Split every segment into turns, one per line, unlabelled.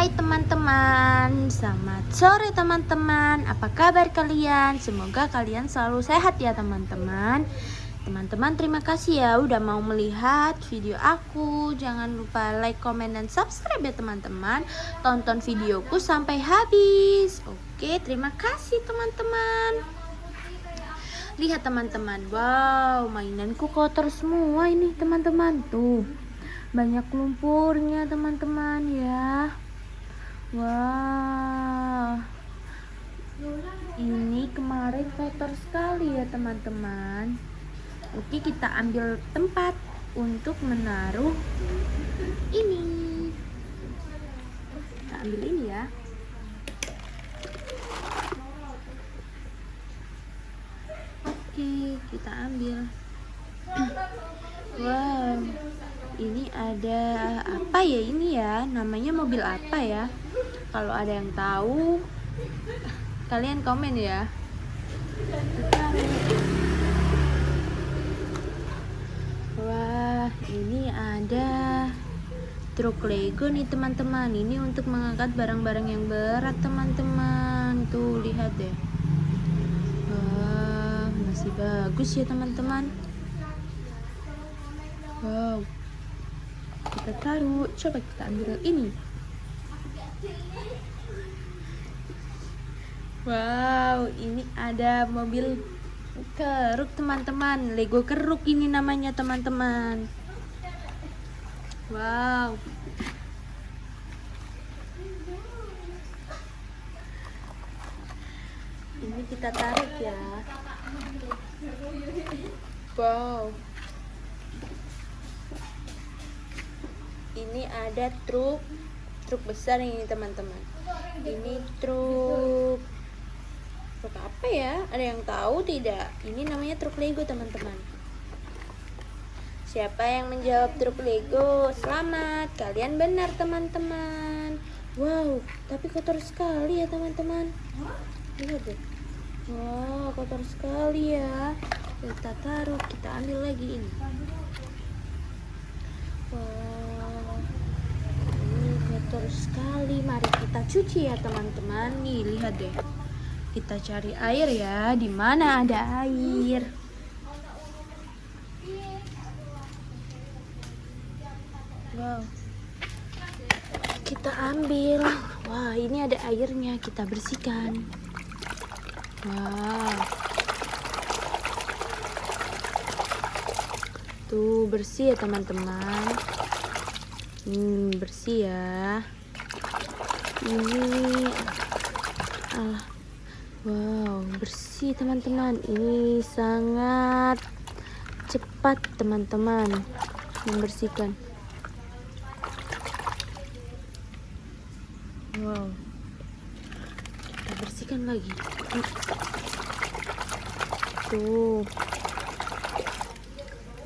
Hai teman-teman, selamat sore teman-teman. Apa kabar kalian? Semoga kalian selalu sehat ya teman-teman. Teman-teman terima kasih ya udah mau melihat video aku. Jangan lupa like, comment, dan subscribe ya teman-teman. Tonton videoku sampai habis. Oke, terima kasih teman-teman. Lihat teman-teman, wow, mainanku kotor semua ini teman-teman. Tuh, banyak lumpurnya teman-teman ya. Wah, ini kemarin kotor sekali ya teman-teman. Oke, kita ambil tempat untuk menaruh ini. Kita ambil ini ya. Oke, kita ambil. Wow, ini ada apa ya ini ya? Namanya mobil apa ya? Kalau ada yang tahu, kalian komen ya. Wah, ini ada truk Lego nih teman-teman. Ini untuk mengangkat barang-barang yang berat teman-teman. Tuh, lihat deh. Wah, masih bagus ya teman-teman. Wow, kita taruh. Coba kita ambil ini. Wow, ini ada mobil keruk teman-teman. Lego keruk ini namanya teman-teman. Wow. Ini kita tarik ya. Wow. Ini ada truk besar ini teman-teman. Ini truk apa ya? Ada yang tahu tidak? Ini namanya truk Lego teman-teman. Siapa yang menjawab truk Lego? Selamat, kalian benar teman-teman. Wow, tapi kotor sekali ya teman-teman. Lihat deh. Wow, kotor sekali ya. Kita taruh, kita ambil lagi ini. Wow, ini kotor sekali. Mari kita cuci ya teman-teman. Nih, lihat deh. Kita cari air ya. Di mana ada air? Wow. Kita ambil. Wah, ini ada airnya. Kita bersihkan. Wow. Tuh, bersih ya teman-teman. Bersih ya. Ini wow, bersih teman-teman. Ini sangat cepat teman-teman membersihkan. Wow, kita bersihkan lagi. Tuh,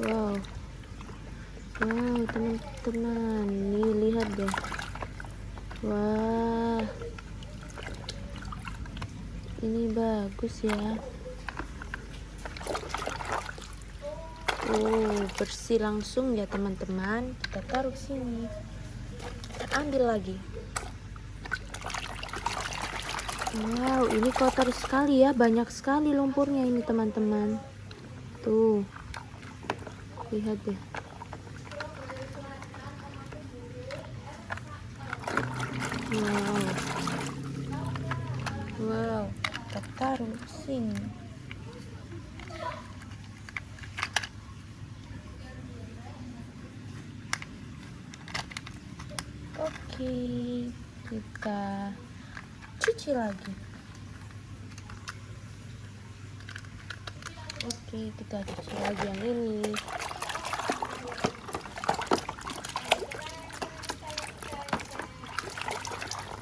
wow, wow teman-teman, nih lihat deh. Wah, ini bagus ya. Bersih langsung ya teman-teman. Kita taruh sini. Kita ambil lagi. Wow, ini kotor sekali ya. Banyak sekali lumpurnya ini teman-teman. Tuh, lihat deh. Wow, wow, kita taruh sini. Oke, kita cuci lagi. Oke, kita cuci lagi yang ini.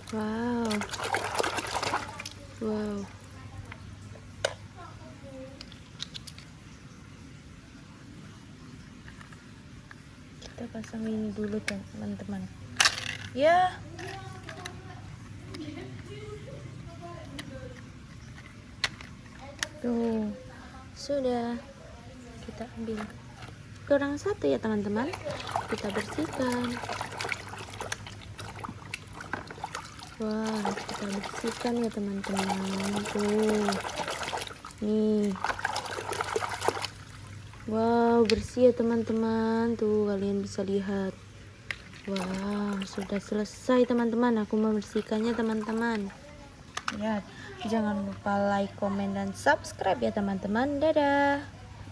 Wow, wow. Kita pasang ini dulu teman-teman. Ya. Tuh, sudah. Kita ambil. Kurang satu ya teman-teman. Kita bersihkan. Wah, kita bersihkan ya teman-teman. Tuh. Nih. Wow, bersih ya teman-teman. Tuh, kalian bisa lihat. Wah, sudah selesai teman-teman. Aku membersihkannya teman-teman. Lihat, jangan lupa like, komen, dan subscribe ya teman-teman. Dadah.